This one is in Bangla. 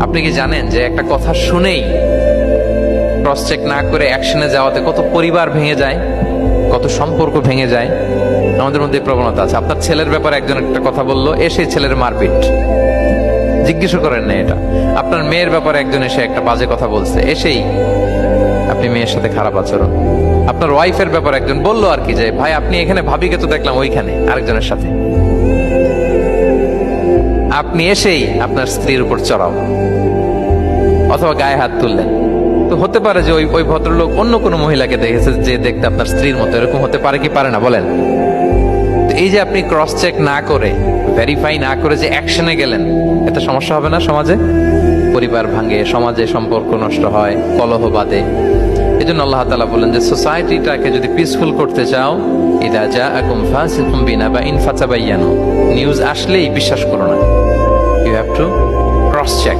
আপনি কি জানেন যে একটা কথা শুনেই ক্রস চেক না করে অ্যাকশনে যাওয়াতে কত পরিবার ভেঙে যায়, কত সম্পর্ক ভেঙে যায়? আমাদের মধ্যে এই প্রবণতা আছে। আপনার ছেলের ব্যাপারে একজন একটা কথা বললো, এসে ছেলের মারপিট, জিজ্ঞেস করেন না এটা। আপনার মেয়ের ব্যাপারে একজন এসে একটা বাজে কথা বলছে, এসেই আপনি মেয়ের সাথে খারাপ আচরণ। আপনার ওয়াইফের ব্যাপারে একজন বললো আর কি, যে ভাই আপনি এখানে, ভাবিকে তো দেখলাম ওইখানে আরেকজনের সাথে, আপনি এসেই আপনার স্ত্রীর উপর চড়াও অথবা গায়ে হাত তুললেন। তো হতে পারে যে ওই ভদ্রলোক অন্য কোনো মহিলাকে দেখেছে যে দেখতে আপনার স্ত্রীর মতো, এরকম হতে পারে কি পারে না বলেন? তো এই যে আপনি ক্রস চেক না করে, ভেরিফাই না করে যে অ্যাকশনে গেলেন, এতে সমস্যা হবে না সমাজে? পরিবার ভাঙে, সমাজে সম্পর্ক নষ্ট হয়, কলহ বাঁধে। এই জন্য আল্লাহ তাআলা বলেন যে সোসাইটিটাকে যদি পিসফুল করতে চাও, ইদা জাআকুম ফাসিকুম বিনাবাইন ফাতাবায়ানু, নিউজ আসলেই বিশ্বাস করো না, you have to cross check.